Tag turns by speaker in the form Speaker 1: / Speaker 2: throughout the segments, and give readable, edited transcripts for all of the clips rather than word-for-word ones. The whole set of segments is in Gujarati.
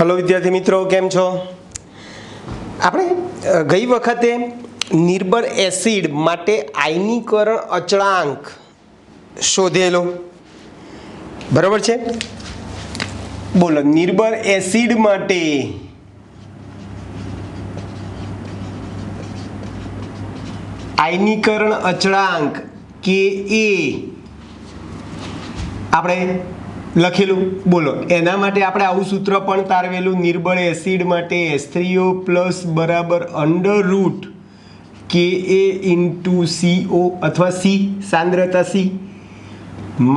Speaker 1: हेलो विद्यार्थी मित्रों, केम छो? આપણે ગઈ વખતે નિર્બળ એસિડ માટે આયનીકરણ અચળાંક શોધેલો, બરાબર છે? બોલો, નિર્બળ એસિડ માટે આયનીકરણ અચળાંક કે એ આપણે લખેલું. બોલો, એના માટે આપણે આવું સૂત્ર પણ તારવેલું. નિર્બળ એસિડ માટે H3O પ્લસ બરાબર અંડરરૂટ કે એ ઇન્ટુ CO અથવા C, સાંદ્રતા C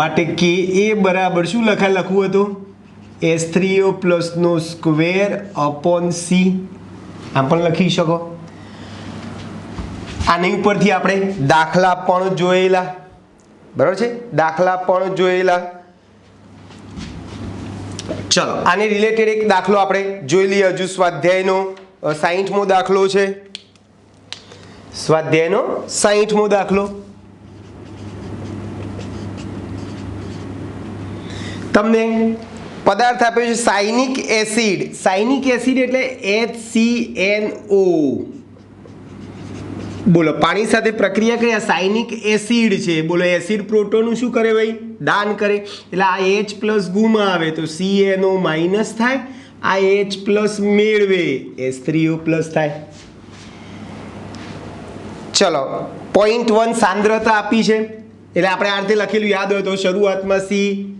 Speaker 1: માટે કે એ બરાબર શું લખવું હતું? H3O પ્લસનો square upon C. આમ પણ લખી શકો. આની ઉપરથી આપણે દાખલા પણ જોયેલા, બરાબર છે? દાખલા પણ જોયેલા. ચલો, આને રિલેટેડ એક દાખલો આપણે જોઈ લઈએ. હજુ સ્વાધ્યાયનો 60મો દાખલો છે. સ્વાધ્યાયનો 60મો દાખલો. તમને પદાર્થ આપ્યો છે સાયનિક એસિડ. સાયનિક એસિડ એટલે HCNO. બોલો, પાણી સાથે પ્રક્રિયા કરી. આ સાયનિક એસિડ છે. બોલો, એસિડ પ્રોટોનનું શું કરે ભાઈ? દાન કરે. એટલે આ H પ્લસ ગુમાવે તો CNO માઇનસ થાય. આ H પ્લસ મેળવે H3O પ્લસ થાય. ચલો, 0.1 સાંદ્રતા આપી છે. એટલે આપણે આ રીતે લખેલું યાદ હોય તો શરૂઆતમાં C,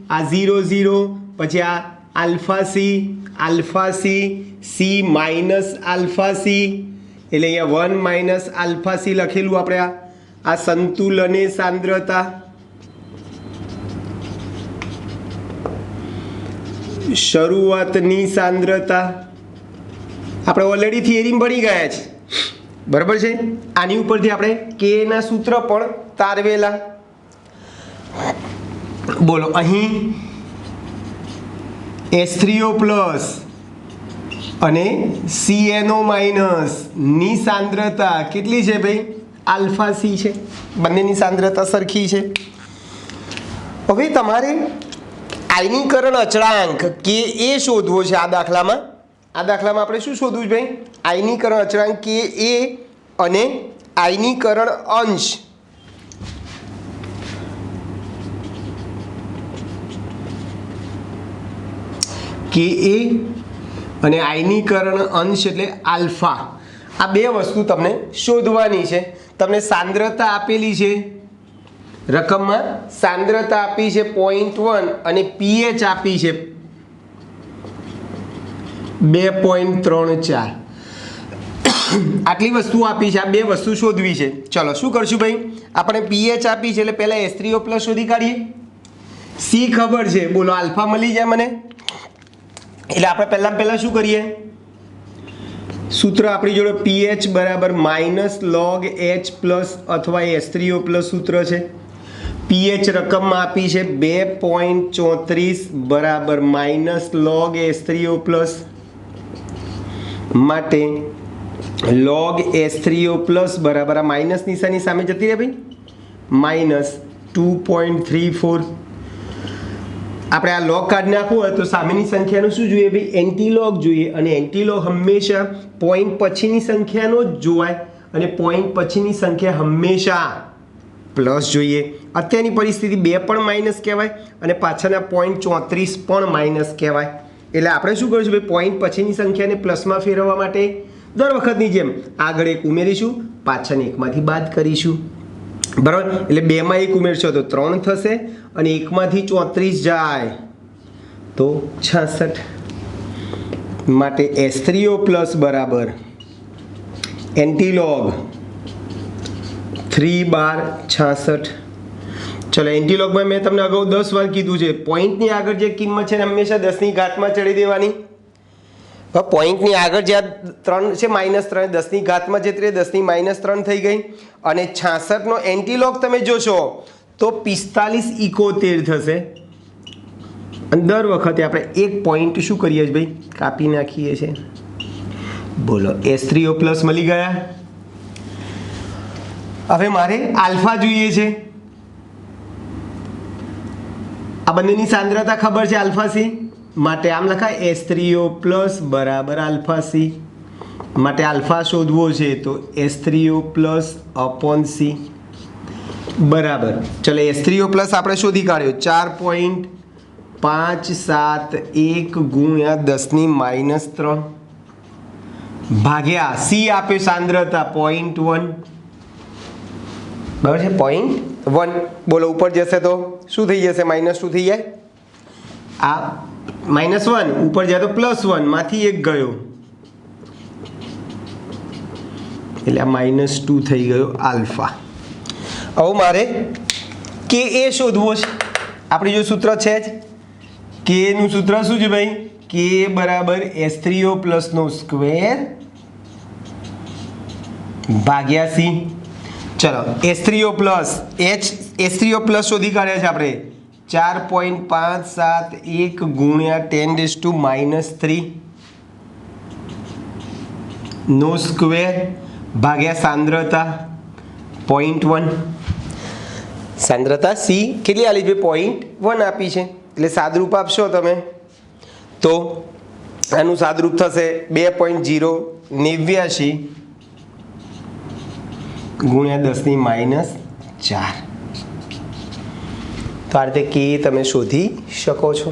Speaker 1: આ 0 0, પછી આ alpha C, C minus alpha C, એટલે અહીંયા 1 માઇનસ આલ્ફા C લખેલું આપણે. આ સંતુલને સાંદ્રતા, શરૂઆતની સાંદ્રતા આપણે ઓલરેડી થિયરી ભણી ગયા છે, બરાબર છે? આની ઉપરથી આપણે કે ના સૂત્ર પણ તારવેલા. બોલો, અહીં H3O પ્લસ અને CNO માઇનસ ની સાંદ્રતા કેટલી છે ભાઈ? આલ્ફા C છે. બંનેની સાંદ્રતા સરખી છે. હવે તમારે આયનીકરણ અચળાંક કે એ શોધવો છે. આ દાખલામાં આપણે શું શોધવું છે ભાઈ? આયનીકરણ અચળાંક કે એ અને આયનીકરણ અંશ કે એ અને આયનીકરણ અંશ એટલે આલ્ફા. આ બે વસ્તુ તમને શોધવાની છે. તમને સાંદ્રતા આપેલી છે, રકમમાં સાંદ્રતા આપી છે 0.1 અને pH આપી છે 2.34. આટલી વસ્તુ આપી છે. આ બે વસ્તુ શોધવી છે. ચલો, શું કરશું ભાઈ? આપણે pH આપી છે એટલે પહેલા H3O પ્લસ શોધી કાઢીએ. C ખબર છે. બોલો, આલ્ફા મળી જાય મને. એટલે આપણે પહેલા શું કરીએ? સૂત્ર આપણી જોડે pH બરાબર માઇનસ લોગ H પ્લસ અથવા H3O પ્લસ સૂત્ર છે. pH રકમમાં આપી છે 2.34 બરાબર માઇનસ લોગ H3O પ્લસ માટે લોગ H3O પ્લસ બરાબર આ માઇનસ નિશાની સામે જતી રહે ભાઈ, માઇનસ 2.34. આપણે આ લોગ કાઢી નાખવું હોય તો સામેની સંખ્યાનું શું જોઈએ ભાઈ? એન્ટીલોગ જોઈએ. અને એન્ટીલોગ હંમેશા પોઈન્ટ પછીની સંખ્યાનો જ જોવાય અને પોઈન્ટ પછીની સંખ્યા હંમેશા પ્લસ જોઈએ. અત્યારની પરિસ્થિતિ 2 પણ માઇનસ કહેવાય અને પાછળના 0.34 પણ માઇનસ કહેવાય. એટલે આપણે શું કરીશું ભાઈ? પોઈન્ટ પછીની સંખ્યાને પ્લસમાં ફેરવવા માટે દર વખતની જેમ આગળ એક ઉમેરીશું, પાછળની એકમાંથી બાદ કરીશું, બરાબર? એટલે 2માં 1 ઉમેરશો તો 3 થશે અને 1માંથી 34 જાય તો 66. માટે H3O પ્લસ બરાબર એન્ટીલોગ 3/66. ચલો, એન્ટીલોગમાં મેં તમને અગાઉ 10 વાર કીધું છે, પોઈન્ટની આગળ જે કિંમત છે ને હંમેશા 10ની ઘાતમાં ચડી દેવાની. પોઈન્ટની આગળ જ્યાં 3 છે -3, 10ની ઘાતમાં જતી રહે, 10ની -3 થઈ ગઈ. અને 66નો એન્ટીલોગ તમે જોશો તો 4571 થશે. અને દર વખતે આપણે એક પોઈન્ટ શું કરીએ ભાઈ? કાપી નાખીએ છીએ. બોલો, H3O પ્લસ મળી ગયા. હવે મારે આલ્ફા જોઈએ છે. આ બંનેની સાંદ્રતા ખબર છે આલ્ફા C. માટે આમ લખાય S3O પ્લસ બરાબર આલ્ફા સી. માટે આલ્ફા શોધવો છે તો S3O પ્લસ અપોન સી બરાબર. ચલો S3O પ્લસ આપણે શોધી કાઢ્યો 4.571 ગુણ્યા 10⁻³ ભાગ્યા સી આપ્યો સાંદ્રતા 0.1 બરાબર છે 0.1. બોલો ઉપર જશે તો શું થઈ જશે? -2 થઈ જાય. આ -1 ઉપર જાય તો +1 માંથી 1 ગયો એટલે આ -2 થઈ ગયો આલ્ફા. હવે મારે કે એ શોધવો છે. આપણી જો સૂત્ર છે જ કે નું સૂત્ર શું છે ભાઈ? કે બરાબર S3O પ્લસ નો સ્ક્વેર ભાગ્યા સી. ચલો S3O પ્લસ S3O પ્લસ શોધી કાઢ્યા છે આપણે 4.571 ગુણ્યા 10⁻³ નો સ્ક્વેર ભાગ્યા સાંદ્રતા 0.1. સાંદ્રતા સી કેટલી આલી છે? 0.1 આપી છે. એટલે સાદરૂપ આપશો તમે તો આનું સાદરૂપ થશે 2.089 ગુણ્યા 10⁻⁴. તો આ રીતે કે તમે શોધી શકો છો.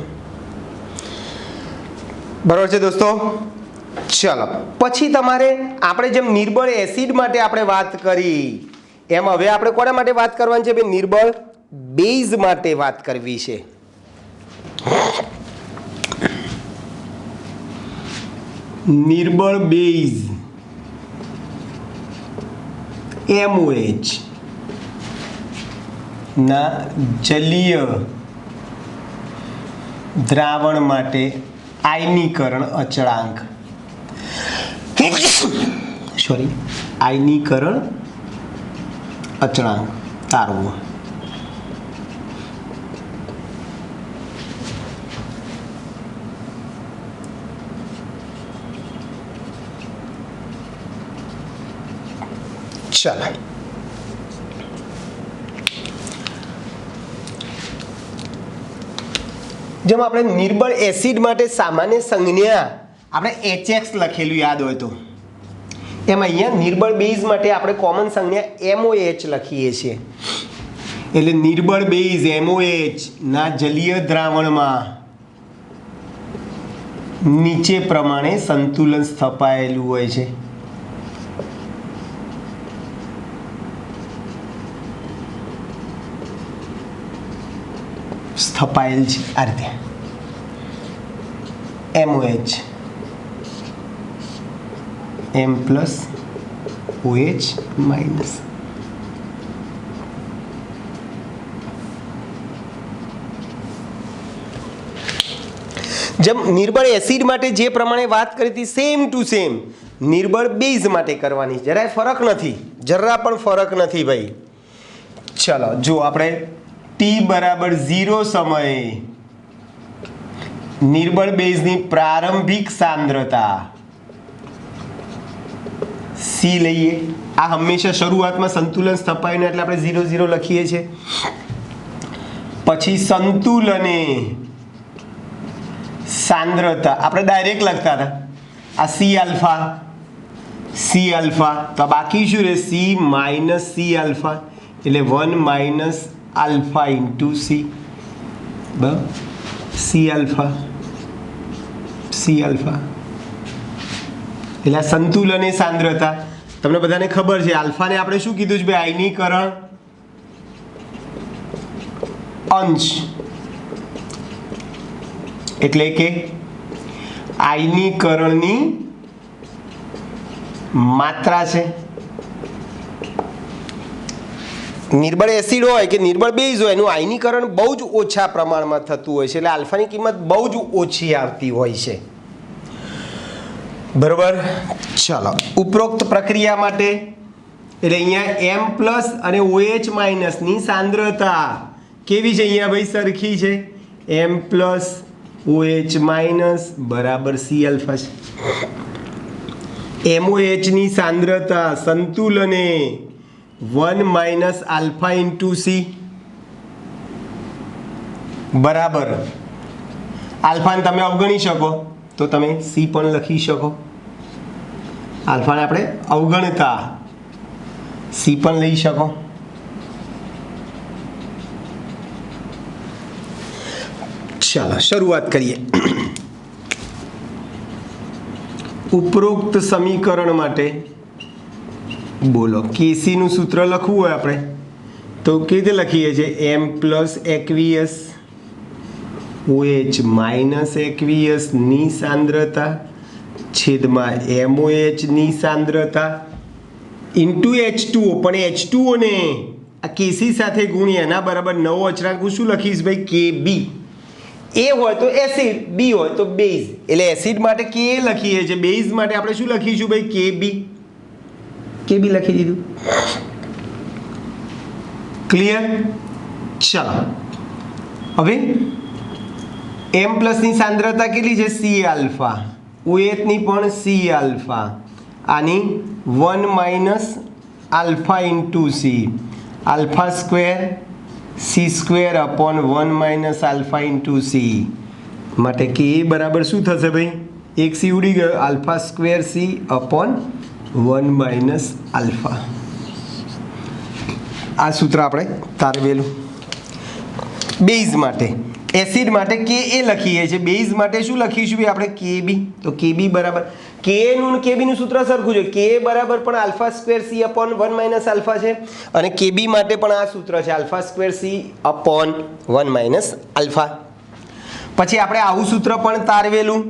Speaker 1: બરાબર છે દોસ્તો. ચલો પછી તમારે આપણે જેમ નિર્બળ એસિડ માટે આપણે વાત કરી એમ હવે આપણે કોના માટે વાત કરવાની છે? ભાઈ નિર્બળ બેઝ માટે વાત કરવી છે. નિર્બળ બેઝ MOH ના જલીય દ્રાવણ માટે આયનીકરણ અચળાંક આયનીકરણ અચળાંક તારવો. ચાલો જેમ આપણે નિર્બળ એસિડ માટે સામાન્ય સંજ્ઞા આપણે HX લખેલું યાદ હોય તો એમ અહીંયા નિર્બળ બેઝ માટે આપણે કોમન સંજ્ઞા MOH લખીએ છીએ. એટલે નિર્બળ બેઝ MOH ના જલીય દ્રાવણમાં નીચે પ્રમાણે સંતુલન સ્થપાયેલું હોય છે. સ્થપાયેલ છે આ રીતે MOH M plus OH minus. જેમ નિર્બળ એસિડ માટે જે પ્રમાણે વાત કરી હતી સેમ ટુ સેમ નિર્બળ બેઝ માટે કરવાની. જરાય ફરક નથી, જરા પણ ફરક નથી ભાઈ. ચલો જો આપણે T બરાબર 0 સમયે નિર્બળ બેઝની પ્રારંભિક સાંદ્રતા C લઈએ. આ હંમેશા શરૂઆતમાં સંતુલન સ્થપાયું એટલે આપણે 0 0 લખીએ છીએ. પછી સંતુલને સાંદ્રતા આપણે ડાયરેક્ટ લખતા હતા આ C આલ્ફા તો બાકી શું રહે? C માઇનસ C આલ્ફા એટલે 1 minus alpha into C C alpha એટલે આ સંતુલન એ સાંદ્રતા તમને બધાને ખબર છે. આલ્ફાને આપણે શું કીધું છે ભાઈ? આયનીકરણ અંશ એટલે કે આયનીકરણની માત્રા છે. નિર્બળ એસિડ હોય કે નિર્બળ બેઝ હોય એનું આયનીકરણ બહુ જ ઓછા પ્રમાણમાં થતું હોય છે એટલે આલ્ફાની કિંમત બહુ જ ઓછી આવતી હોય છે. બરોબર. ચાલો ઉપરોક્ત પ્રક્રિયા માટે એટલે અહીંયા M પ્લસ અને OH માઇનસની સાંદ્રતા કેવી છે? અહીંયા ભાઈ સરખી છે. M પ્લસ OH માઇનસ બરાબર C આલ્ફા છે. MOH ની સાંદ્રતા સંતુલને 1 માઇનસ આલ્ફા ઇન્ટુ C બરાબર આલ્ફાને તમે અવગણી શકો તો તમે સી પણ લખી શકો. આલ્ફાને આપણે અવગણતા સી પણ લઈ શકો. ચાલો શરૂઆત કરીએ. ઉપરોક્ત સમીકરણ માટે બોલો કેસીનું સૂત્ર લખવું હોય આપણે તો કેવી રીતે લખીએ છીએ? એમ પ્લસ એકવીએસ OH માઇનસ એકવીએસની સાંદ્રતા છેદમાં MOHની સાંદ્રતા ઇન્ટુ H2O. પણ H2O ને આ કેસી સાથે ગુણી એના બરાબર નવો અચળાંક હું શું લખીશ ભાઈ? KB. એ હોય તો એસિડ, બી હોય તો બેઝ. એટલે એસિડ માટે કે લખીએ છીએ, બેઝ માટે આપણે શું લખીશું ભાઈ? KB. KB લખી દીધું. ક્લિયર? ચાલો હવે M પ્લસની સાંદ્રતા કેટલી છે? C alpha. OHની પણ C આલ્ફા. આની 1 minus alpha into C. Alpha square C square upon 1 minus alpha into C. માટે કે બરાબર શું થશે ભાઈ? એક C ઉડી ગયો. Alpha square C upon 1 minus alpha. આ સૂત્ર આપણે તારવેલું. બેઝ માટે એસિડ માટે કે એ લખીએ છીએ, બેઝ માટે શું લખીશું ભાઈ આપણે? KB. તો KB બરાબર કે નું કેબીનું સૂત્ર સરખું છે. કે બરાબર પણ alpha square C upon 1 minus alpha છે અને KB માટે પણ આ સૂત્ર છે, alpha square C upon 1 minus alpha. પછી આપણે આવું સૂત્ર પણ તારવેલું.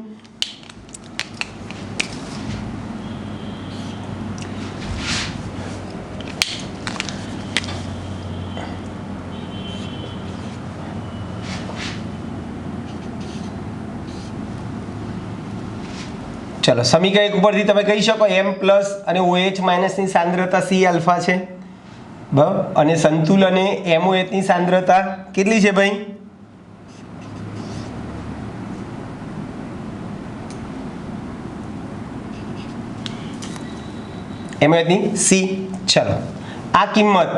Speaker 1: ચલો સમીકરણ એક ઉપરથી તમે કહી શકો M પ્લસ અને OH માઇનસની સાંદ્રતા C આલ્ફા છે બરાબર, અને સંતુલને MOHની સાંદ્રતા કેટલી છે ભાઈ? MOHની C. ચલો આ કિંમત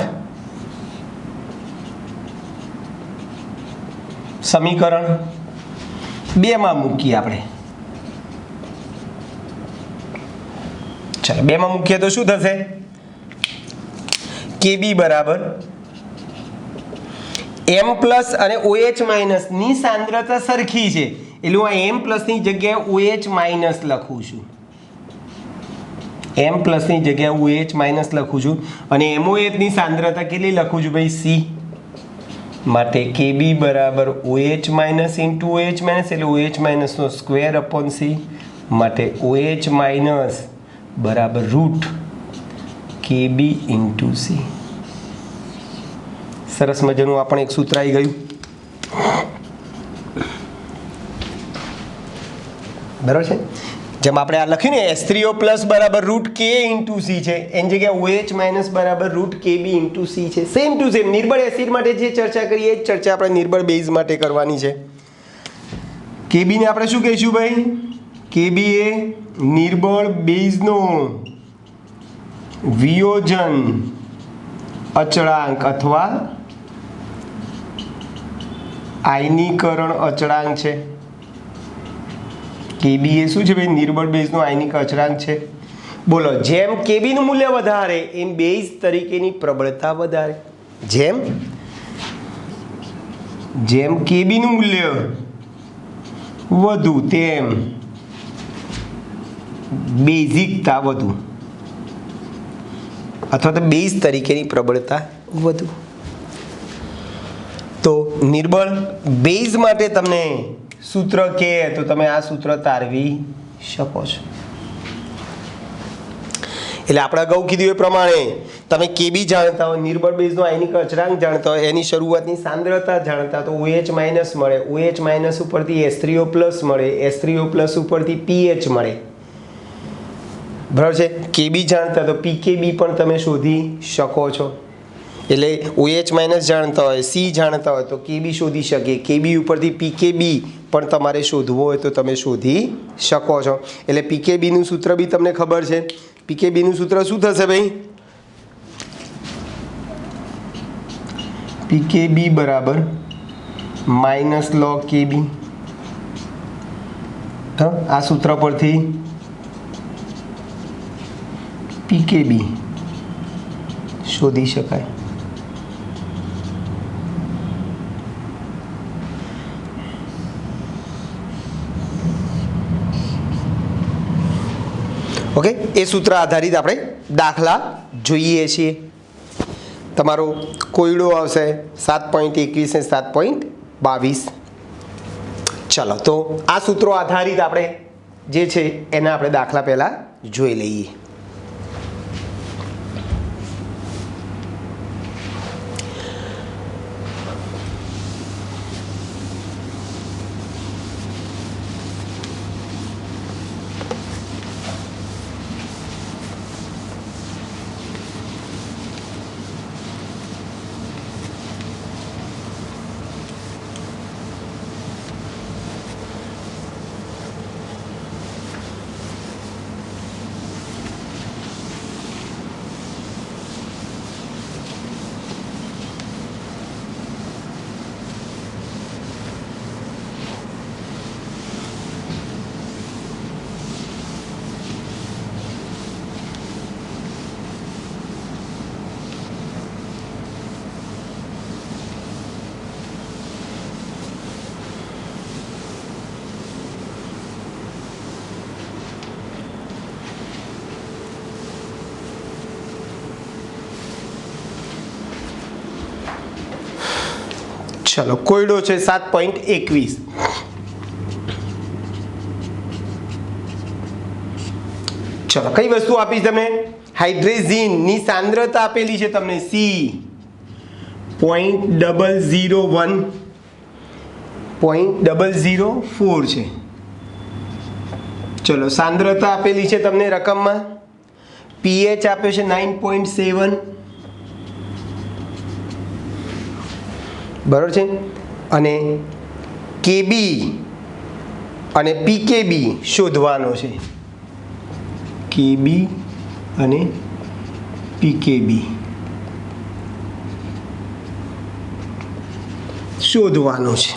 Speaker 1: સમીકરણ 2 માં મૂકીએ આપણે. ચાલો 2 માં મૂકીએ તો શું થશે? KB બરાબર M પ્લસ અને OH માઇનસની સાંદ્રતા સરખી છે એટલે હું આ M પ્લસની જગ્યાએ OH માઇનસ લખું છું. M પ્લસની જગ્યાએ OH માઇનસ લખું છું અને MOHની સાંદ્રતા કેટલી લખું છું ભાઈ? C. માટે KB બરાબર OH minus into OH minus એટલે OH માઇનસનો સ્ક્વેર અપોન C. માટે OH માઇનસ બરાબર રૂટ KB ઇન્ટુ C. સરસ મજાનું આપણે એક સૂત્ર આવી ગયું બરાબર છે. જેમ આપણે આ લખ્યું ને H3O પ્લસ બરાબર રૂટ K ઇન્ટુ C છે, એની જગ્યાએ OH માઇનસ બરાબર રૂટ KB ઇન્ટુ C છે. સેમ ટુ સેમ નિર્બળ એસિડ માટે જે ચર્ચા કરીએ એ જ ચર્ચા આપણે નિર્બળ બેઝ માટે કરવાની છે. KB ને આપણે શું કહીશું ભાઈ? KB એ નિર્બળ બેઝનો વિયોજન અચળાંક અથવા આયનીકરણ અચળાંક છે. KB એ શું છે ભાઈ? નિર્બળ બેઝનો આયનિક અચળાંક છે. બોલો જેમ KB નું મૂલ્ય વધારે એમ બેઝ તરીકેની પ્રબળતા વધારે. જેમ KB નું મૂલ્ય વધુ તેમ બેઝિકતા વધુ અથવા તો બેઝ તરીકેની પ્રબળતા વધુ. તો નિર્બળ બેઝ માટે તમને સૂત્ર કહે તો તમે આ સૂત્ર તારવી શકો છો. એટલે આપણે અગાઉ કીધું એ પ્રમાણે તમે KB જાણતા હોય, નિર્બળ બેઝનો આયનિક અચળાંક જાણતા હોય, એની શરૂઆતની સાંદ્રતા જાણતા તો OH માઇનસ મળે, OH માઇનસ ઉપરથી H3O પ્લસ મળે, H3O પ્લસ ઉપરથી PH મળે બરાબર છે. KB જાણતા તો PKB પણ તમે શોધી શકો છો. એટલે OH માઇનસ જાણતા હોય, C જાણતા હોય તો KB શોધી શકે, KB ઉપરથી PKB પણ તમારે શોધવું હોય તો તમે શોધી શકો છો. એટલે PKBનું સૂત્ર બી તમને ખબર છે. PKBનું સૂત્ર શું થશે ભાઈ? PKB બરાબર માઇનસ log KB આ સૂત્ર પરથી PKB શોધી શકાય. ઓકે, એ સૂત્ર આધારિત આપણે દાખલા જોઈએ છીએ. તમારો કોયડો આવશે 7.21 અને 7.22. ચલો, તો આ સૂત્રો આધારિત આપણે જે છે એના આપણે દાખલા પહેલાં જોઈ લઈએ. ચલો, કોયડો છે 7.21. ચલો, કઈ વસ્તુ આપી તમને? હાઇડ્રોજનની સાંદ્રતા આપેલી છે તમને C 0.001 0.004 છે. ચલો, સાંદ્રતા આપેલી છે તમને રકમમાં. pH આપ્યો છે 9.7. બરાબર છે. અને KB અને PKB શોધવાનો છે. KB અને PKB શોધવાનો છે.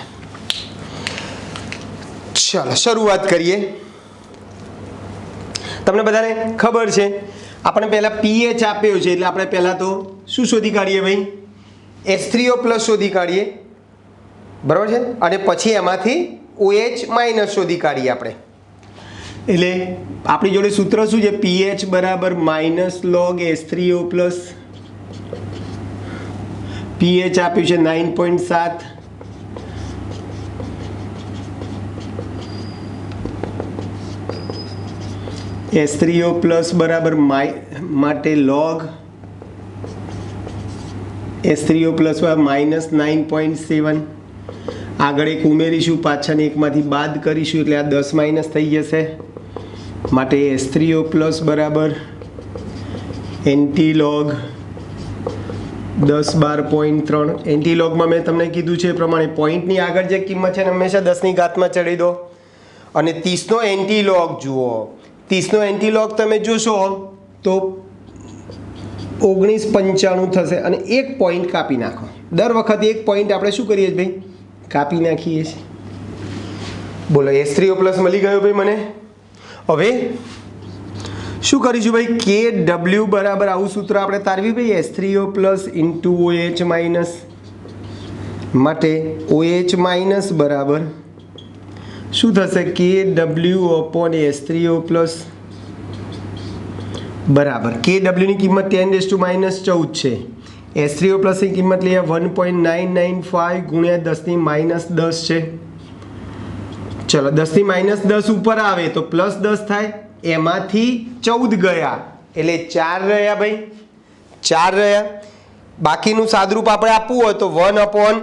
Speaker 1: ચાલો, શરૂઆત કરીએ. તમને બધાને ખબર છે આપણે પહેલા pH આપ્યો છે એટલે આપણે પહેલા તો શું શોધી કાઢીએ ભાઈ? H3O+ શોધી કાઢીએ. બરાબર છે. અને પછી એમાંથી OH- શોધી કાઢીએ આપણે. એટલે આપણી જોડે સૂત્ર શું છે? pH બરાબર -log H3O+. pH આપ્યું છે 9.7. H3O+ બરાબર માટે log H3O+ -9.7. આગળ એક ઉમેરીશું, પાછળની એકમાંથી બાદ કરીશું એટલે આ 10 - થઈ જશે. માટે H3O+ બરાબર એન્ટીલોગ 10 12.3. એન્ટીલોગમાં મેં તમને કીધું છે એ પ્રમાણે પોઈન્ટની આગળ જે કિંમત છે ને હંમેશા 10ની ઘાતમાં ચડી દો. અને 30નો એન્ટીલોગ જુઓ. 30નો એન્ટીલોગ તમે જોશો તો 1995 થશે. અને એક પોઈન્ટ કાપી નાખો. દર વખતે એક પોઈન્ટ આપણે શું કરીએ ભાઈ? કાપી નાખીએ છીએ. બોલો, H3O+ મળી ગયો ભાઈ મને. હવે શું કરીશું ભાઈ? KW બરાબર આવું સૂત્ર આપણે તારવી ભાઈ. H3O+ × OH- માટે OH- બરાબર શું થશે? KW/H3O+ બરાબર KW ની કિંમત 10⁻14 છે. H3O+ ની કિંમત લઈએ 1.995 × 10⁻10 છે. ચલો, 10⁻10 ઉપર આવે તો +10 થાય. એમાંથી 14 ગયા એટલે 4 રહ્યા ભાઈ. 4 રહ્યા. બાકીનું સાદરૂપ આપણે આપવું હોય તો 1/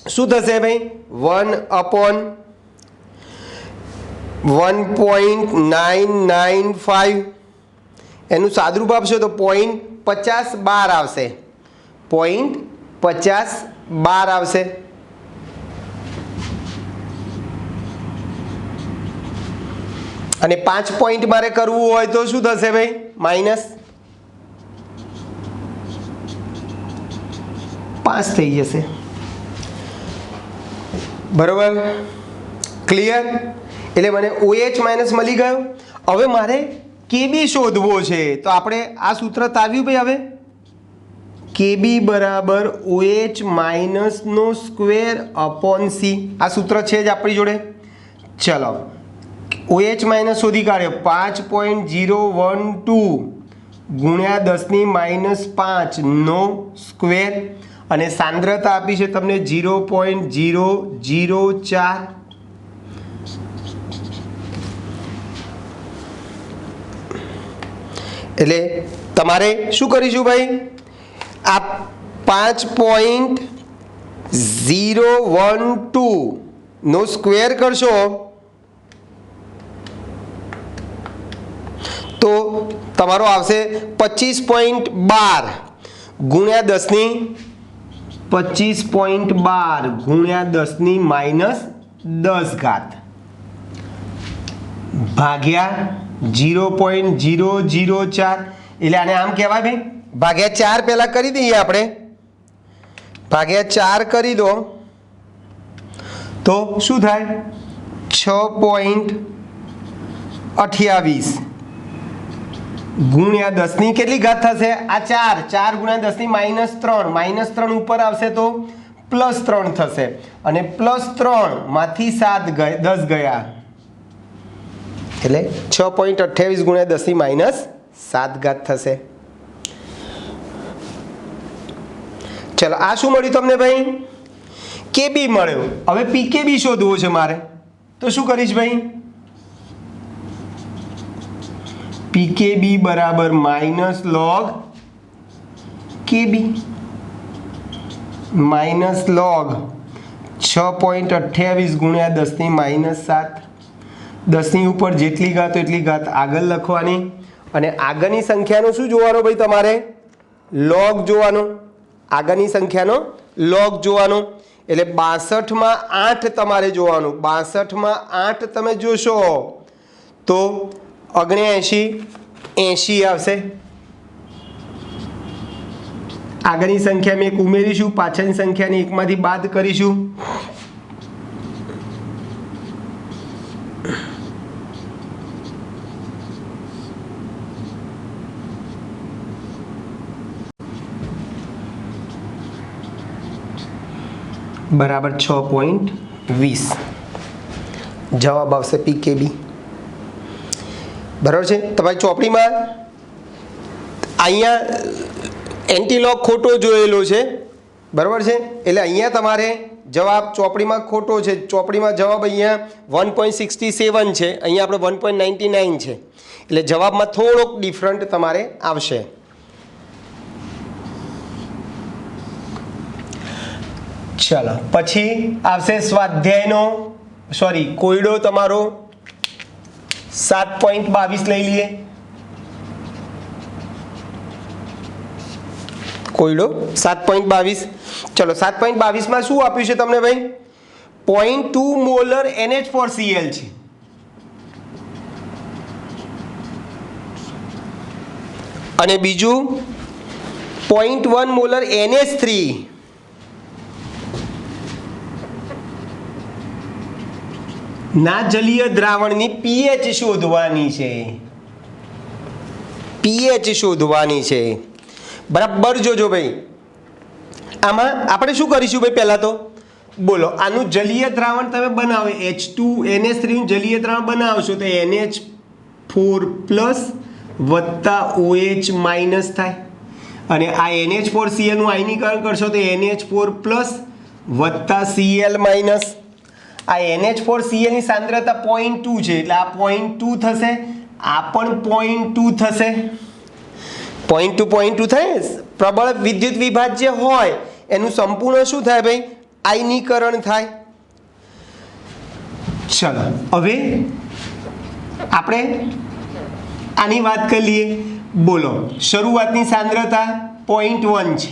Speaker 1: શું થશે ભાઈ? 1/1.995. એનું સાદરૂપ આપશો તો 0.5012 આવશે. 0.5012 આવશે. અને 5 પોઈન્ટ મારે કરવું હોય તો શું થશે ભાઈ? -5 થઈ જશે. બરોબર, ક્લિયર? એટલે મને OH માઇનસ મળી ગયો. હવે મારે KB શોધવો છે તો આપણે આ સૂત્ર તાવ્યું ભાઈ. હવે KB બરાબર OH માઇનસનો સ્ક્વેર અપોન C. આ સૂત્ર છે જ આપણી જોડે. ચલો OH માઇનસ શોધી કાઢ્યો. 5.012 ગુણ્યા 10⁻5 નો સ્ક્વેર અને સાંદ્રતા આપી છે તમને 0.004. એટલે તમારે શું કરીશું ભાઈ? આ 5.012 નો સ્ક્વેર કરશો તો તમારો આવશે 25.12 ગુણ્યા 10⁻12 ગુણ્યા 10⁻10 ઘાત ભાગ્યા 0.004. એટલે આને આમ કહેવાય ભાઈ. ભાગ્યા 4 પહેલા કરી દઈએ આપણે. ભાગ્યા 4 કરી દો તો શું થાય? 6.28 ગુણ્યા 10ની કેટલી ઘાત થશે? આ 4 ગુણ્યા 10⁻3 -3 ઉપર આવશે તો +3 થશે અને +3 માંથી 10 ગયા એટલે 6.28 ગુણ્યા 10⁻7 ઘાત થશે. ચલો આ શું મળ્યું તમને ભાઈ? KB મળ્યો. હવે PKB શોધવો છે મારે તો શું કરીશ ભાઈ? PKB બરાબર minus log KB minus log 6.28 ગુણ્યા 10⁻7. 10ની ઉપર જેટલી ઘાત એટલી ઘાત આગળ લખવાની અને આગળની સંખ્યાનો શું જોવાનો ભાઈ? તમારે log જોવાનો. આગળની સંખ્યાનો log જોવાનો. એટલે 62માં 8 તમારે જોવાનું. 62માં 8 તમે જોશો તો 79 આવશે. આગળની સંખ્યા મેં એક ઉમેરીશું, પાછળની સંખ્યાને એકમાંથી બાદ કરીશું. બરાબર 6.20 જવાબ આવશે PKB. બરાબર છે. તમારી ચોપડીમાં અહીંયા એન્ટીલોગ ખોટો જોયેલો છે. બરાબર છે. એટલે અહીંયા તમારે જવાબ ચોપડીમાં ખોટો છે. ચોપડીમાં જવાબ અહીંયા 1.67 છે, અહીંયા આપણે 1.99 છે. એટલે જવાબમાં થોડોક ડિફરન્ટ તમારે આવશે. ચાલો પછી આવશે સ્વાધ્યાયનો કોયડો તમારો 7.22 લઈ લઈએ. કોયડો 7.22. ચલો 7.22 શું આપ્યું છે તમને ભાઈ? 0.2 મોલર NH4Cl છે અને બીજું 0.1 મોલર NH3 ના જલીય દ્રાવણની pH શોધવાની છે. pH શોધવાની છે. બરાબર જોજો ભાઈ. આમાં આપણે શું કરીશું ભાઈ? પહેલા તો બોલો, આનું જલીય દ્રાવણ તમે બનાવો, H2NH3 નું જલીય દ્રાવણ બનાવશો તો NH4+ વત્તા OH માઇનસ થાય અને આ NH4Cl નું આયનીકરણ કરશો તો NH4+ વત્તા Cl માઇનસ. આ NH4Cl ની સાંદ્રતા 0.2 છે એટલે આ 0.2 થશે, આ પણ 0.2 થશે. 0.2 થાય. પ્રબળ વિદ્યુત વિભાજ્ય હોય એનું સંપૂર્ણ શું થાય ભાઈ? આયનીકરણ થાય. ચલો હવે આપણે આની વાત કરી લઈએ. બોલો, શરૂઆતની સાંદ્રતા 0.1 છે.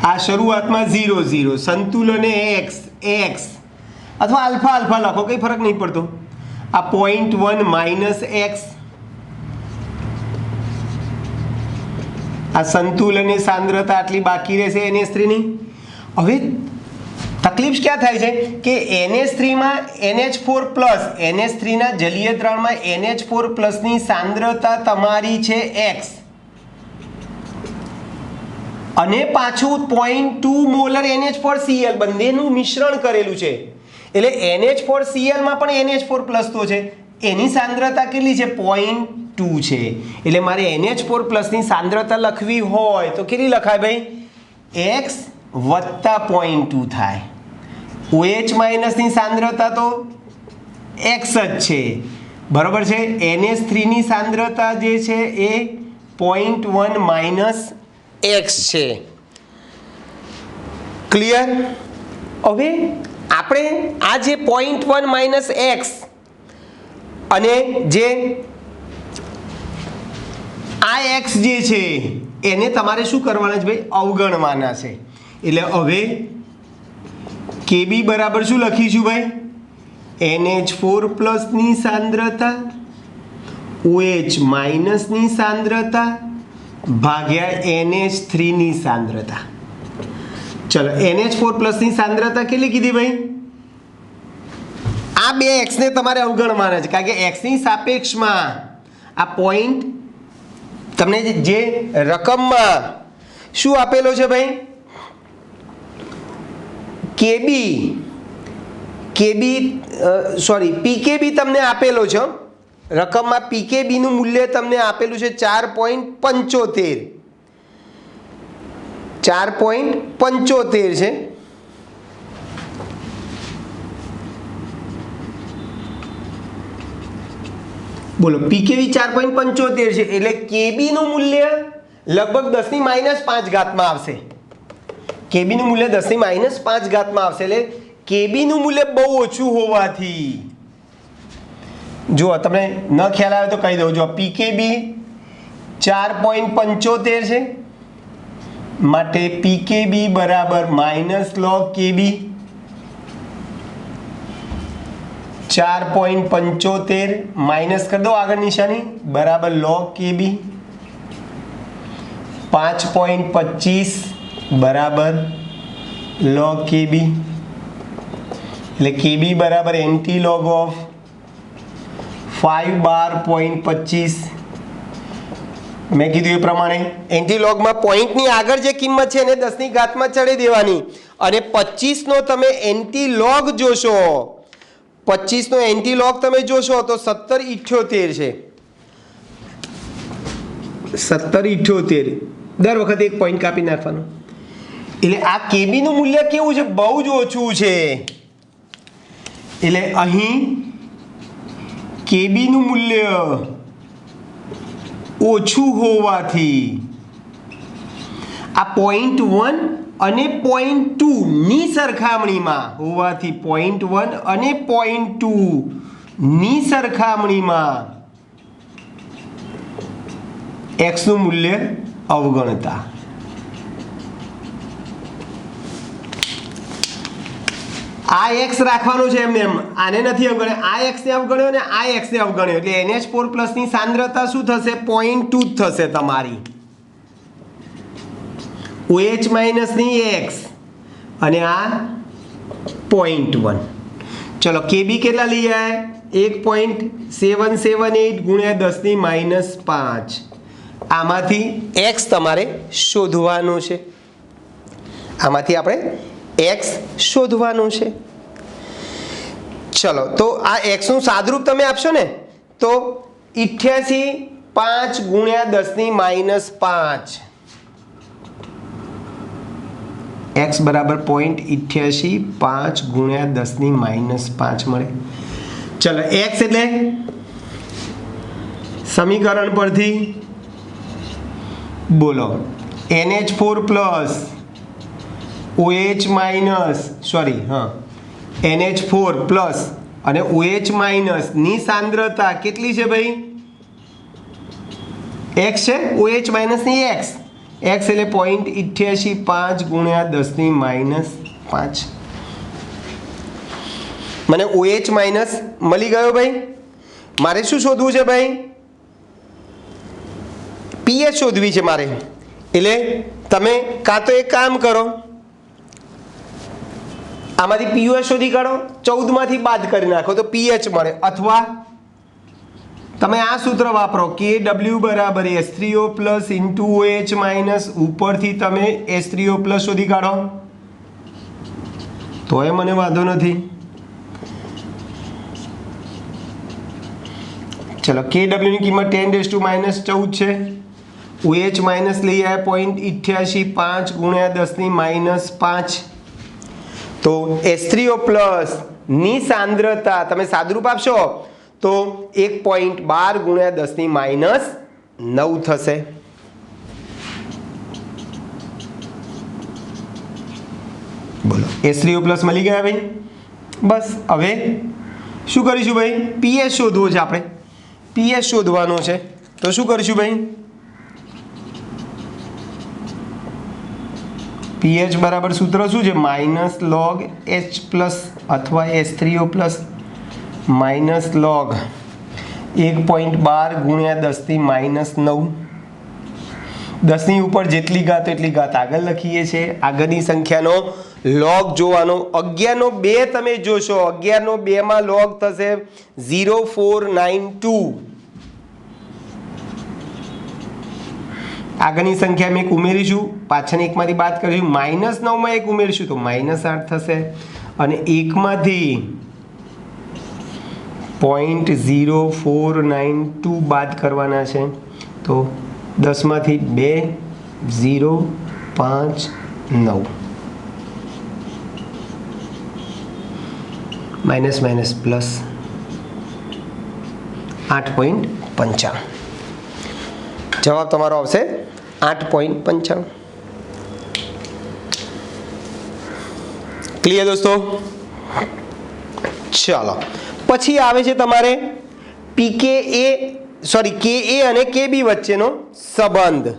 Speaker 1: આ શરૂઆતમાં 0 0 સંતુલને x અથવા આલ્ફા લખો, કંઈ ફરક નહીં પડતો. આ 0.1 માઇનસ x, આ સંતુલનની સાંદ્રતા આટલી બાકી રહેશે NH3 ની. હવે તકલીફ ક્યાં થાય છે કે NH3 માં NH4 પ્લસ NH3 ના જલીય દ્રાવણમાં NH4 પ્લસની સાંદ્રતા તમારી છે x અને પાછું 0.2 મોલર NH4Cl બંનેનું મિશ્રણ કરેલું છે એટલે NH4Cl માં પણ NH4 પ્લસ તો છે એની સાંદ્રતા કેટલી છે 0.2 છે એટલે મારે NH4 પ્લસની સાંદ્રતા લખવી હોય તો કેટલી લખાય ભાઈ x વત્તા 0.2 થાય OH માઇનસની સાંદ્રતા તો x જ છે બરાબર છે NH3 ની સાંદ્રતા જે છે એ 0.1 માઇનસ x છે ક્લિયર હવે આપણે આ જે 0.1 માઇનસ x અને જે આ x જે છે એને તમારે શું કરવાના છે ભાઈ અવગણવાના છે એટલે હવે KB બરાબર શું લખીશું ભાઈ NH4 પ્લસની સાંદ્રતા OH માઇનસની સાંદ્રતા ભાગ્યા NH3 ની સાંદ્રતા ચલો NH4 પ્લસની સાંદ્રતા કેટલી કીધી ભાઈ આ બે x ને તમારે અવગણવાના છે કારણ કે x ની સાપેક્ષમાં આ પોઈન્ટ તમને જે રકમમાં શું આપેલો છે ભાઈ PKB તમને આપેલો છે રકમમાં PKB નું મૂલ્ય તમને આપેલું છે 4.75 છે બોલો PKB 4.75 છે એટલે KB નું મૂલ્ય લગભગ 10 ની -5 ઘાતમાં આવશે KB નું મૂલ્ય 10 ની -5 ઘાતમાં આવશે એટલે KB નું મૂલ્ય બહુ ઓછું હોવાથી જો તમને ન ખ્યાલ આવે તો કહી દઉં જો PKB 4.75 છે માટે PKB બરાબર -log KB 4.75 માઇનસ કરી દો આગળ નિશાની બરાબર log KB 5.25 બરાબર log KB એટલે KB બરાબર એન્ટી log ઓફ 5/12.25 મેં કીધું એ પ્રમાણે એન્ટી લોગમાં પોઈન્ટની આગળ જે કિંમત છે એને 10 ની ઘાતમાં ચડી દેવાની અને 25 નો તમે એન્ટી લોગ જોશો 25 નો એન્ટી લોગ તમે જોશો તો 1778 છે 1778 દર વખતે એક પોઈન્ટ કાપી નાખવાનો એટલે આ KB નું મૂલ્ય કેવું છે બહુ જ ઓછું છે એટલે અહીં KB નું મૂલ્ય ઓછું હોવાથી આ 0.1 અને 0.2 ની સરખામણીમાં હોવાથી 0.1 અને 0.2 ની સરખામણીમાં x નું મૂલ્ય અવગણતા આ x રાખવાનો છે એમને એમ આને નથી અવગણ્યો આ x ને અવગણ્યો ને આ x ને અવગણ્યો એટલે NH4 પ્લસ ની સાંદ્રતા શું થશે 0.2 થશે તમારી OH માઇનસ ની x અને આ 0.1 ચલો KB કેટલા લઈ આયા 1.778 ગુણ્યા 10 ની -5 આમાંથી x તમારે શોધવાનું છે આમાંથી આપણે x શોધવાનું છે ચલો તો આ x નું સાદરૂપ તમે આપશો ને તો 88 5 ગુણ્યા 10 ની -5 x બરાબર 0.88 5 ગુણ્યા 10 ની -5 મળે ચલો x એટલે સમીકરણ પરથી બોલો NH4 plus OH minus NH4 plus અને OH માઇનસ ની સાંદ્રતા કેટલી છે ભાઈ x છે OH માઇનસ ની x એટલે 0.88 5 ગુણ્યા 10 ની -5 મને OH માઇનસ મળી ગયો ભાઈ મારે શું શોધવું છે ભાઈ pH શોધવી છે મારે એટલે તમે કાં તો એક કામ કરો આમાંથી પીએચ શોધી કાઢો, 14 માંથી બાદ કરી નાખો તો પીએચ મળે, અથવા તમે આ સૂત્ર વાપરો KW બરાબર H3O plus into OH minus, ઉપરથી તમે H3O પ્લસ શોધી કાઢો તોય મને વાંધો નથી. ચલો KW ની કિંમત 10⁻14 છે, OH માઇનસ લઈ આવ્યા 0.88, 5 ગુણ્યા 10 ની માઇનસ 5. તો H3O પ્લસ ની સાંદ્રતા તમે સાદુરૂપ આપશો તો 1.12 ગુણ્યા 10 ની માઇનસ 9 થશે. બોલો H3O પ્લસ મળી ગયા ભાઈ. બસ હવે શું કરીશું ભાઈ, પીએચ શોધવો છે આપણે, પીએચ શોધવાનો છે. તો શું કરીશું ભાઈ, પીએચ બરાબર સૂત્ર શું છે, માઇનસ લોગ H પ્લસ અથવા H3O પ્લસ માઇનસ લોગ 1.12 ગુણ્યા 10 ની માઇનસ 9. 10 ની ઉપર જેટલી ઘાત એટલી ઘાત આગળ લખીએ છીએ. આગળની સંખ્યાનો લોગ જોવાનો. 11 નો 2 તમે જોશો, 11 નો 2 માં લોગ થશે 0.492. આગળની સંખ્યા મેં ઉમેરીશું, પાછળની એકમાંથી બાદ કરીશું, માઇનસ 9 માં એક ઉમેરીશું તો માઇનસ 8 થશે, અને 1 માંથી 0.0492 બાદ કરવાના છે તો 10 માંથી 2 0 5 9 માઇનસ માઇનસ પ્લસ 8.95. જવાબ તમારો આવશે 8.95. ક્લિયર દોસ્તો? ચાલો પછી આવે છે તમારે કે અને KB વચ્ચેનો સંબંધ.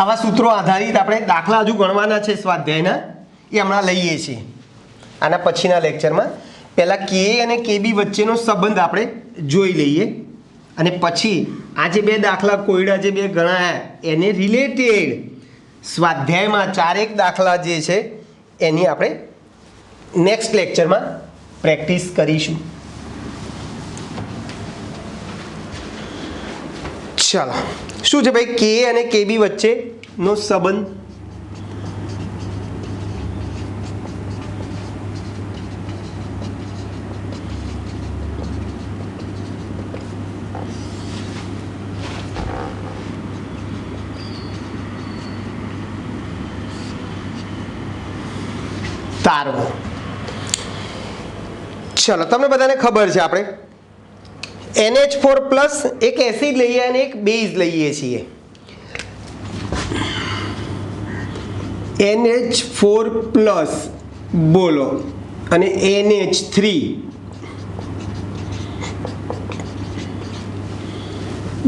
Speaker 1: આવા સૂત્રો આધારિત આપણે દાખલા હજુ ગણવાના છે સ્વાધ્યાયના, એ હમણાં લઈએ છીએ આના પછીના લેક્ચરમાં. પહેલાં કે અને KB વચ્ચેનો સંબંધ આપણે જોઈ લઈએ, અને પછી આ જે બે દાખલા કોયડા જે બે ગણાયા એને રિલેટેડ સ્વાધ્યાયમાં 4 દાખલા જે છે એની આપણે નેક્સ્ટ લેક્ચરમાં પ્રેક્ટિસ કરીશું. ચાલો શું છે ભાઈ કે અને KB વચ્ચેનો સંબંધ? તારવો. ચલો તમને બધાને ખબર છે આપણે NH4 પ્લસ એક એસિડ લઈએ અને એક બેઝ લઈએ છીએ. NH4 પ્લસ બોલો અને NH3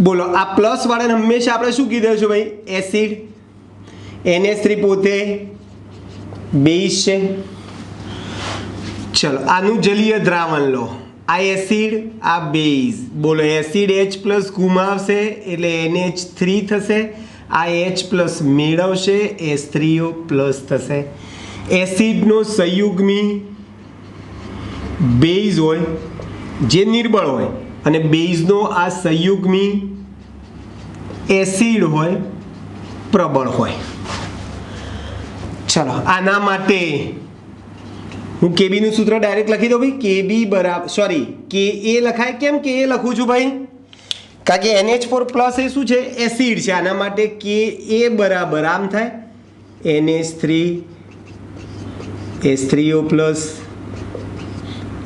Speaker 1: બોલો. આ પ્લસ વાળાને હંમેશા આપણે શું કીધું છે ભાઈ, એસિડ. NH3 પોતે બેઝ છે. ચલો આનું જલીય દ્રાવણ લો, આ એસિડ આ બેઝ, બોલો એસિડ H પ્લસ ગુમાવશે એટલે NH3 થશે, આ H પ્લસ મેળવશે H3O પ્લસ થશે. એસિડનો સંયુગ્મી બેઝ હોય જે નિર્બળ હોય, અને બેઝનો આ સંયુગ્મી એસિડ હોય પ્રબળ હોય. ચલો આના માટે હું KB નું સૂત્ર ડાયરેક્ટ લખી દઉં ભાઈ. KB બરાબર KA લખાય. કેમ KA લખું છું ભાઈ? કારણ કે NH4 પ્લસ એ શું છે, એસિડ છે. આના માટે KA બરાબર આમ થાય NH3 H3O plus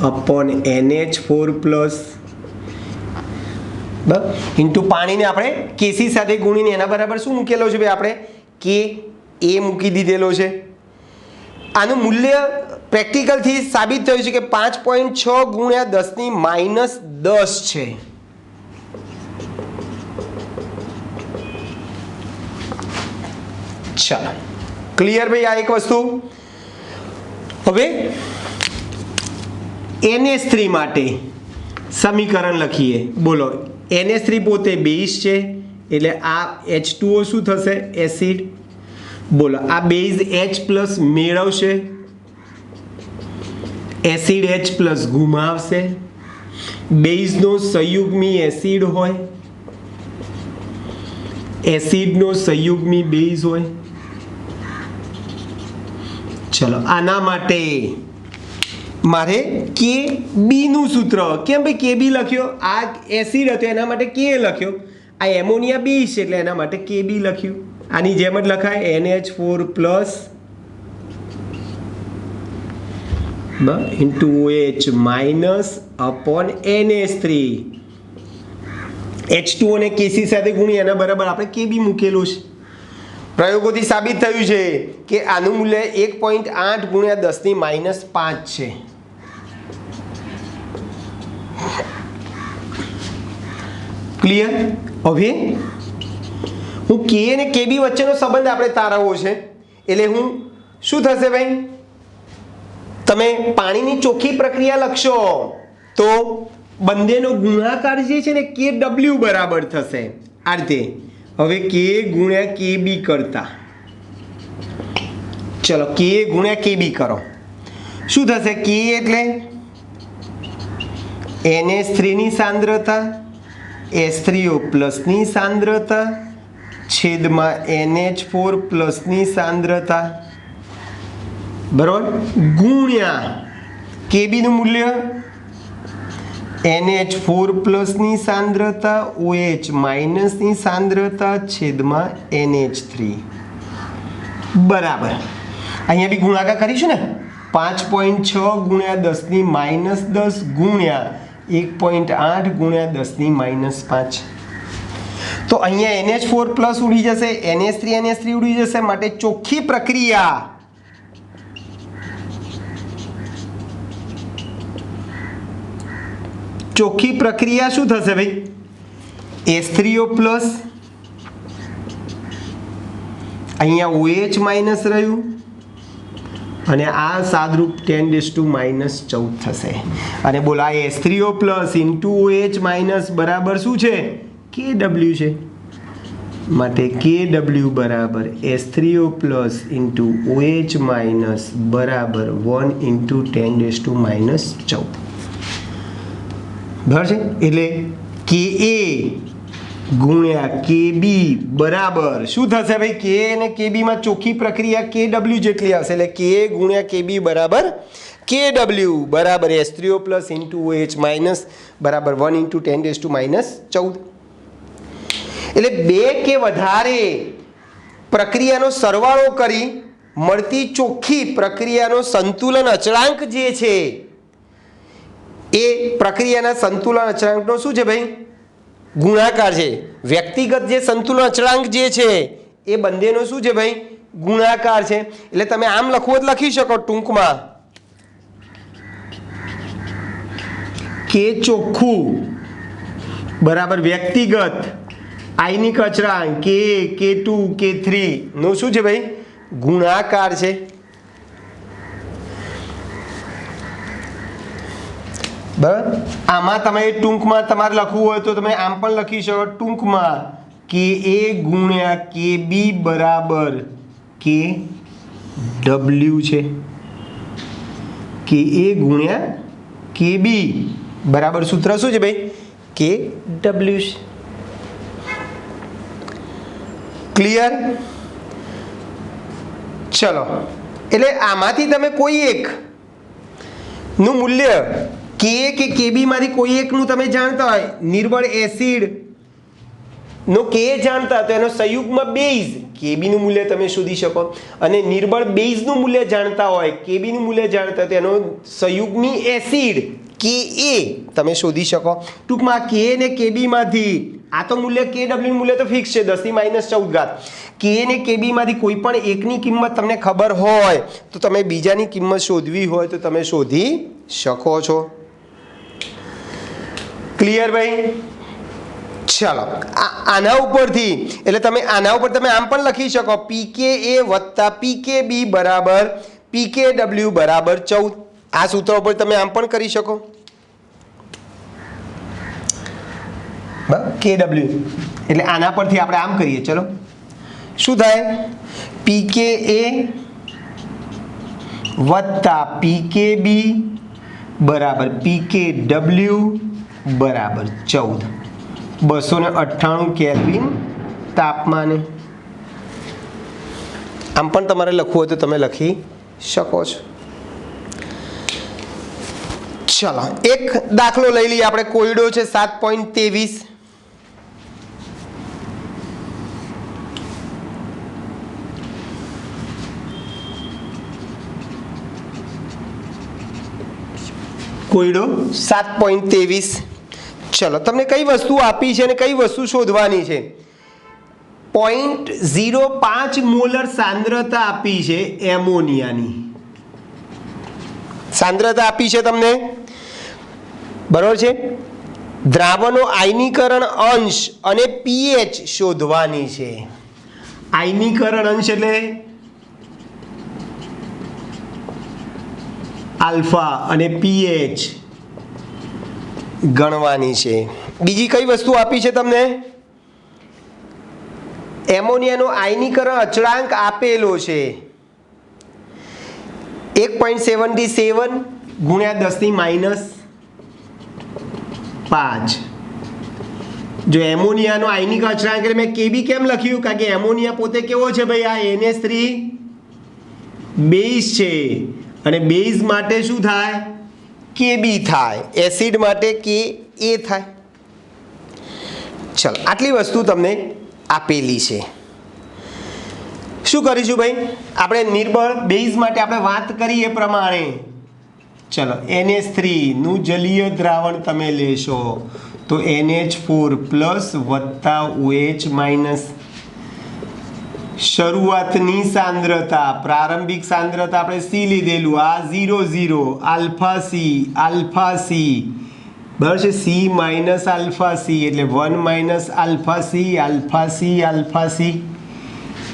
Speaker 1: upon NH4 plus into પાણીને આપણે KC સાથે ગુણીને એના બરાબર શું મૂકેલો છે ભાઈ, આપણે KA મૂકી દીધેલો છે. આનું મૂલ્ય પ્રેક્ટિકલથી સાબિત થયું છે કે 5.6 ગુણ્યા 10 ની માઇનસ 10 છે. ચાલો ક્લિયર ભાઈ આ એક વસ્તુ. હવે NH3 માટે સમીકરણ લખીએ. બોલો NH3 પોતે બેઝ છે એટલે આ H2O શું થશે? એસિડ. બોલો આ બેઝ H પ્લસ મેળવશે, એસિડ H પ્લસ ગુમાવશે. બેઝનો સંયુગ્મી એસિડ હોય, એસિડનો સંયુગ્મી બેઝ હોય. ચલો આના માટે મારે KB નું સૂત્ર, કેમ ભાઈ KB લખ્યો? આ એસિડ હતો એના માટે K લખ્યો, આ એમોનિયા બેઝ છે એટલે એના માટે KB લખ્યું. આની જેમ જ લખાય NH4 plus into OH minus upon NH3. H2O ને KC સાથે ગુણી એના બરાબર આપણે KB મૂકેલું છે. પ્રયોગોથી સાબિત થયું છે કે આનું મૂલ્ય 1.8 ગુણ્યા 10 ની માઇનસ 5 છે. ક્લિયર? હવે હું K અને KB વચ્ચેનો સંબંધ આપણે તારવવો છે એટલે હું શું થશે ભાઈ? તમે પાણીની ચોખ્ખી પ્રક્રિયા લખશો તો બંનેનો ગુણાકાર જે છે ને KW બરાબર થશે આ રીતે. હવે K ગુણ્યા KB કરતા, ચલો K ગુણ્યા KB કરો, શું થશે? K એટલે NH3 ની સાંદ્રતા, H3O પ્લસની સાંદ્રતા છેદમાં NH4 પ્લસની સાંદ્રતા બરાબર ગુણ્યા KB નું મૂલ્ય NH4 પ્લસની સાંદ્રતા OH માઇનસની સાંદ્રતા છેદમાં NH3 બરાબર. અહીંયા બી ગુણાકાર કરીશું ને 5.6 ગુણ્યા 10 ની માઇનસ 10 ગુણ્યા 1.8 ગુણ્યા 10 ની માઇનસ 5. તો અહીંયા NH4 પ્લસ ઉડી જશે, NH3 ઉડી જશે, માટે ચોખ્ખી પ્રક્રિયા શું થશે ભાઈ? H3O પ્લસ અહીંયા OH માઇનસ રહ્યું અને આ સાદરૂપ 10⁻⁻14 થશે. અને બોલો આ H3O plus into OH minus બરાબર શું છે? KW છે. માટે KW બરાબર H3O plus into OH minus બરાબર 1 ઇન્ટુ 10⁻14 બરાબર છે. એટલે KA ગુણ્યા KB બરાબર શું થશે ભાઈ? K અને KB માં ચોખ્ખી પ્રક્રિયા KW જેટલી આવશે એટલે KA ગુણ્યા KB બરાબર KW બરાબર H3O plus into OH minus બરાબર 1 ઇન્ટુ 10⁻14. એટલે બે કે વધારે પ્રક્રિયાનો સરવાળો કરી મળતી ચોખ્ખી પ્રક્રિયાનો સંતુલન અચળાંક જે છે એ પ્રક્રિયાના સંતુલન અચળાંકનો શું છે ભાઈ? ગુણાકાર છે. વ્યક્તિગત જે સંતુલન અચળાંક જે છે એ બંનેનો શું છે ભાઈ? ગુણાકાર છે. એટલે તમે આમ લખવું જ લખી શકો ટૂંકમાં K ચોખ્ખું બરાબર વ્યક્તિગત આયનિક અચળાંક K, K2, K3 નો શું છે ભાઈ? ગુણાકાર છે. બરાબર. આમાં તમે ટૂંકમાં તમારે લખવું હોય તો તમે આમ પણ લખી શકો ટૂંકમાં KA ગુણ્યા KB બરાબર KW છે. KA ગુણ્યા KB બરાબર સૂત્ર શું છે ભાઈ? KW છે. ક્લિયર? ચલો એટલે આમાંથી તમે કોઈ એક નું મૂલ્ય K કે KB માંથી કોઈ એકનું તમે જાણતા હોય, નિર્બળ એસિડ નો K જાણતા તો એનો સંયુગ્મ બેઝ KB નું મૂલ્ય તમે શોધી શકો. અને નિર્બળ બેઝ નું મૂલ્ય જાણતા હોય, KB નું મૂલ્ય જાણતા હોય તો એનો સંયુગ્મી એસિડ Ka તમે શોધી શકો. ટૂંકમાં K અને KB માંથી આ તો મૂલ્ય KW નું મૂલ્ય તો ફિક્સ છે 10⁻14. K અને KB માંથી કોઈ પણ એકની કિંમત તમને ખબર હોય તો તમે બીજાની કિંમત શોધવી હોય તો તમે શોધી શકો છો. ક્લિયર ભાઈ? ચલો આના ઉપરથી એટલે તમે આના ઉપર તમે આમ પણ લખી શકો PKA વત્તા PKB બરાબર PKW બરાબર 14. આ સૂત્ર ઉપર તમે આમ પણ કરી શકો KW એટલે આના પરથી આપણે આમ કરીએ. ચલો શું થાય PKA વત્તા PKB બરાબર PKW બરાબર 14. 298 કેલ્વિન તાપમાને. આમ પણ તમારે લખવું હોય તો તમે લખી શકો છો. ચલો એક દાખલો લઈ લઈએ આપણે. કોયડો છે 7.23. કોયડો 7.23. ચલો તમને કઈ વસ્તુ આપી છે અને કઈ વસ્તુ શોધવાની છે. 0.05 મોલર સાંદ્રતા આપી છે એમોનિયાની. સાંદ્રતા આપી છે તમને, બરોબર છે. દ્રાવણનો આયનીકરણ અંશ અને પીએચ શોધવાની છે. આયનીકરણ અંશ એટલે આલ્ફા અને પીએચ ગણવાની છે. બીજી કઈ વસ્તુ આપી છે તમને? એમોનિયાનો આયનીકરણ અચળાંક આપેલો છે 1.77 ગુણ્યા 10⁻5. જો એમોનિયાનો આયનિક અચળાંક એટલે મેં કેબી કેમ લખ્યું? કારણ કે એમોનિયા પોતે કેવો છે ભાઈ? આ NH3 બેઝ છે અને બેઝ માટે શું થાય? કેબી થાય. એસિડ માટે કે એ થાય. ચલો આટલી વસ્તુ તમને આપેલી છે. શું કરીશું ભાઈ? આપણે નિર્બળ બેઝ માટે આપણે વાત કરી એ પ્રમાણે ચલો NH3 નું જલીય દ્રાવણ તમે લેશો તો NH4 પ્લસ વત્તા OH માઇનસ. શરૂઆતની સાંદ્રતા પ્રારંભિક સાંદ્રતા આપણે C લીધેલું, આ 0 0 આલ્ફા સી બરાબર છે. C માઇનસ આલ્ફા સી એટલે 1 માઇનસ આલ્ફા સી.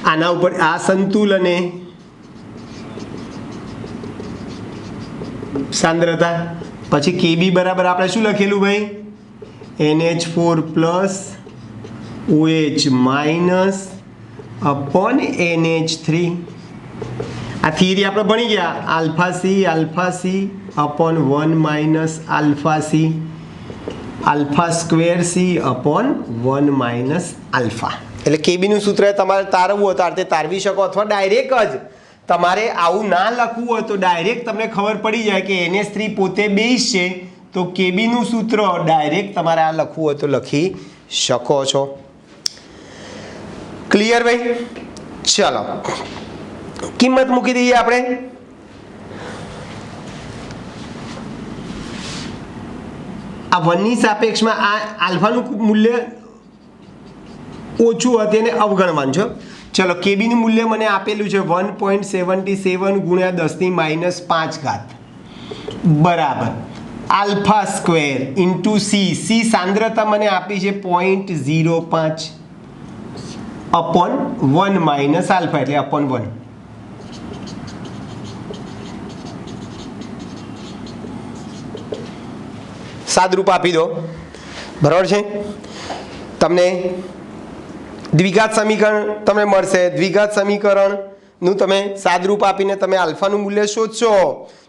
Speaker 1: આના ઉપર આ સંતુલને સાંદ્રતા. પછી કેબી બરાબર આપણે શું લખેલું ભાઈ? NH4 plus OH minus upon NH3. આ થિયરી આપણે ભણી ગયા. Alpha C upon 1 minus alpha C, alpha square C upon 1 minus alpha. એટલે કેબીનું સૂત્ર તમારે તારવવું હોય તો આ રીતે તારવી શકો, અથવા ડાયરેક્ટ જ તમારે આવું ના લખવું હોય તો ડાયરેક્ટ તમને ખબર પડી જાય કે NH3 પોતે બેઝ છે તો કેબીનું સૂત્ર ડાયરેક્ટ તમારે આ લખવું હોય તો લખી શકો છો. ક્લિયર ભાઈ? ચલો કિંમત મૂકી દઈએ આપણે. આ 1 ની સાપેક્ષમાં આ આલ્ફાનું મૂલ્ય ઓછું હતું એને અવગણવાનું છે. ચલો કેબીનું મૂલ્ય મને આપેલું છે 1.77 ગુણ્યા 10⁻5 બરાબર આલ્ફા સ્ક્વેર ઇન્ટુ સી સાંદ્રતા મને આપી છે 0.05 અપોન 1 માઇનસ આલ્ફા એટલે અપોન 1. સાદરૂપ આપી દો, બરાબર છે. તમને દ્વિઘાત સમીકરણ તમને મળશે. દ્વિઘાત સમીકરણનું તમે સાદરૂપ આપીને તમે આલ્ફાનું મૂલ્ય શોધશો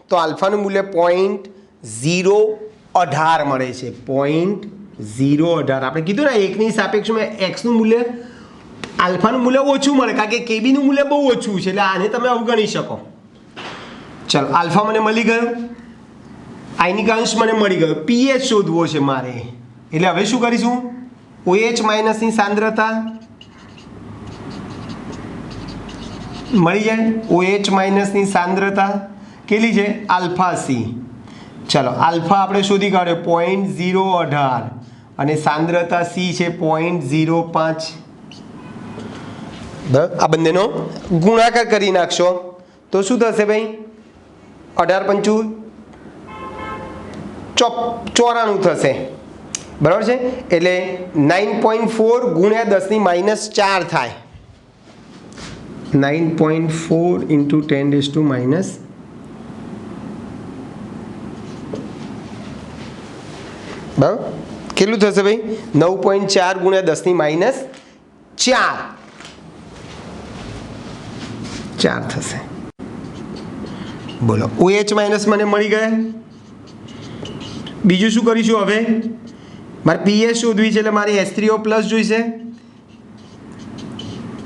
Speaker 1: તો આલ્ફાનું મૂલ્ય 0.018 મળે છે. 0.018 આપણે કીધું ને એકની સાપેક્ષમાં એક્સનું મૂલ્ય આલ્ફાનું મૂલ્ય ઓછું મળે કારણ કે કેબીનું મૂલ્ય બહુ ઓછું છે એટલે આને તમે અવગણી શકો. ચલો આલ્ફા મને મળી ગયો, આયનિક અંશ મને મળી ગયો, પીએચ શોધવો છે મારે. એટલે હવે શું કરીશું? OH માઇનસની સાંદ્રતા મળી જાય. OH માઇનસની સાંદ્રતા કેટલી છે? Alpha C. ચલો આલ્ફા આપણે શોધી કાઢ્યો 0.018 અને સાંદ્રતા સી છે 0.05. બરાબર, આ બંનેનો ગુણાકાર કરી નાખશો તો શું થશે ભાઈ? 18 × 5 = 94 થશે. બરાબર છે, એટલે 9.4 ગુણ્યા 10⁻4 થાય. 9.4 × 10⁻⁻. બરાબર, કેટલું થશે ભાઈ? 9.4 ગુણ્યા 10⁻4 થશે. બોલો, OH માઇનસ મને મળી ગયા. બીજું શું કરીશું હવે? મારે PS શોધવી છે, એટલે મારે H3O પ્લસ જોઈશે.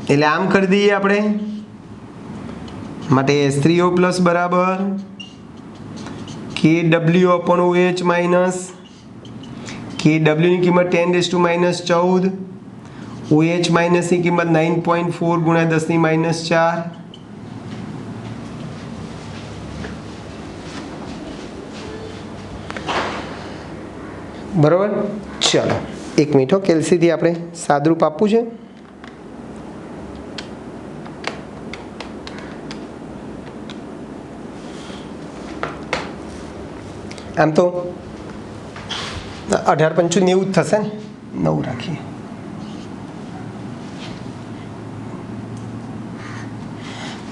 Speaker 1: એટલે આમ કરી દઈએ આપણે. માટે H3O પ્લસ બરાબર KW/OH માઇનસ. KW ની કિંમત 10⁻14, OH માઇનસની કિંમત 9.4 ગુણ્યા 10⁻4. બરાબર. ચાલો એક મિનિટ, કેલ્સીથી આપણે સાદરૂપ આપવું છે. આમ તો 18 × 5 = 90 જ થશે ને, 9 રાખીએ.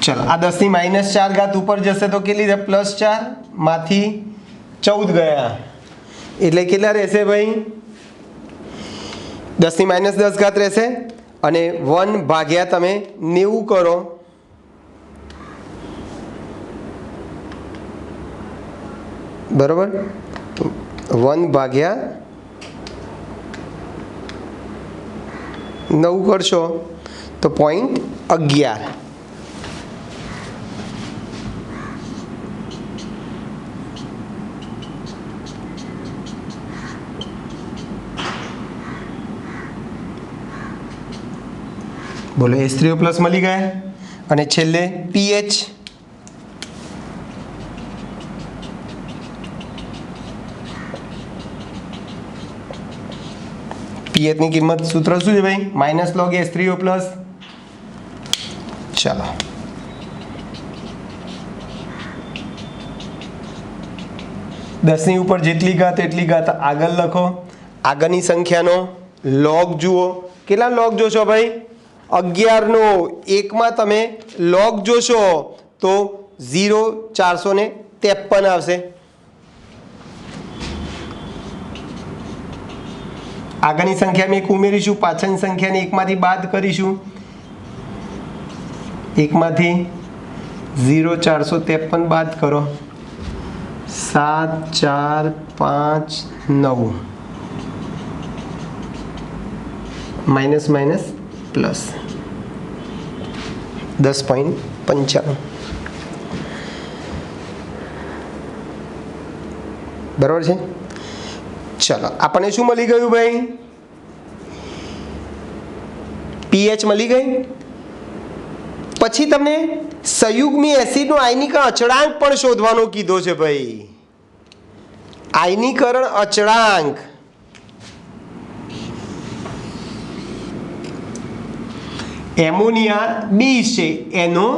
Speaker 1: ચલો, આ 10⁻4 ઉપર જશે તો કેટલી રહે? +4 માંથી 14 ગયા, એટલે કેટલા રહેશે ભાઈ? 10⁻10 રહેશે. અને 1 ભાગ્યા તમે 90 કરો, બરાબર. 1 ભાગ્યા 9 કરશો તો 0.11. બોલો, H3O પ્લસ મળી ગયા. અને છેલ્લે PH. PH ની કિંમત સૂત્ર શું છે ભાઈ? -log H3O plus. ચાલો, દસની ઉપર જેટલી ઘાત એટલી ઘાત આગળ લખો. આગળની સંખ્યાનો લોગ જુઓ. કેટલા લોગ જોશો ભાઈ? 11નો 1માં તમે લોગ જોશો તો 0.453 આવશે. આગળની સંખ્યામાં 1 ઉમેરીશું, પાછળની સંખ્યાને 1માંથી બાદ કરીશું. 1માંથી 0.453 બાદ કરો. 7, 4, 5, 9. Minus minus plus 10.95. બરાબર છે. ચલો, આપણને શું મળી ગયું ભાઈ? PH મળી ગઈ. પછી તમને સંયુગ્મી એસિડનો આયનીકરણ અચળાંક પણ શોધવાનો કીધો છે ભાઈ. આયનીકરણ અચળાંક. એમોનિયા 20 છે, એનો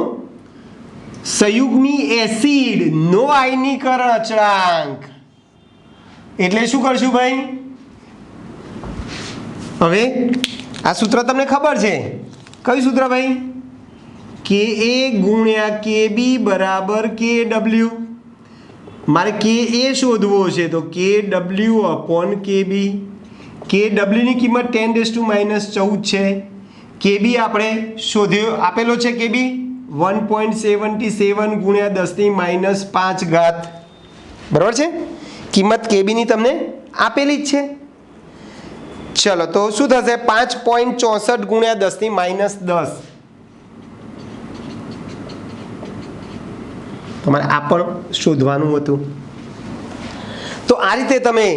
Speaker 1: સંયુગ્મી એસિડ નો આયનીકરણ અચળાંક. એટલે શું કરશું ભાઈ? હવે આ સૂત્ર તમને ખબર છે. કયું સૂત્ર ભાઈ? Ka ગુણ્યા Kb બરાબર Kw. મારે Ka શોધવો છે તો KW/Kb. Kw ની કિંમત 10⁻14 છે. Kb આપણે શોધ્યો, આપેલો છે. Kb 1.77 ગુણ્યા 10⁻5. બરાબર છે. કિંમત Kb ની તમને આપેલી જ છે. ચલો, તો શું થશે? 5.64 ગુણ્યા 10⁻10. તમારે આ પણ શોધવાનું હતું. તો આ રીતે તમે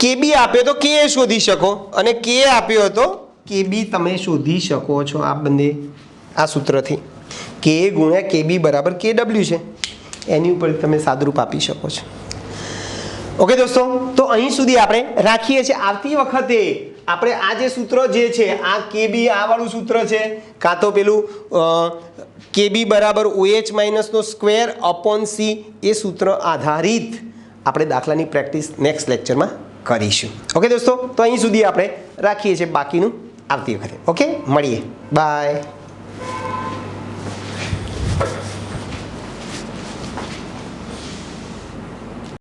Speaker 1: Kb આપ્યો તો Ka શોધી શકો, અને Ka આપ્યો હતો Kb તમે શોધી શકો છો આ બંને આ સૂત્રથી. Ka ગુણ્યા Kb બરાબર Kw છે. એની ઉપર તમે સાદરૂપ આપી શકો છો. ઓકે દોસ્તો, તો અહીં સુધી આપણે રાખીએ છીએ. આવતી વખતે આપણે આ જે સૂત્ર જે છે, આ Kb આ વાળું સૂત્ર છે, કાં તો પેલું Kb બરાબર OH માઇનસનો સ્ક્વેર અપોન C, એ સૂત્ર આધારિત આપણે દાખલાની પ્રેક્ટિસ નેક્સ્ટ લેક્ચરમાં કરીશું. ઓકે દોસ્તો, તો અહીં સુધી આપણે રાખીએ છીએ, બાકીનું આવતી વખતે. ઓકે, મળીએ, બાય.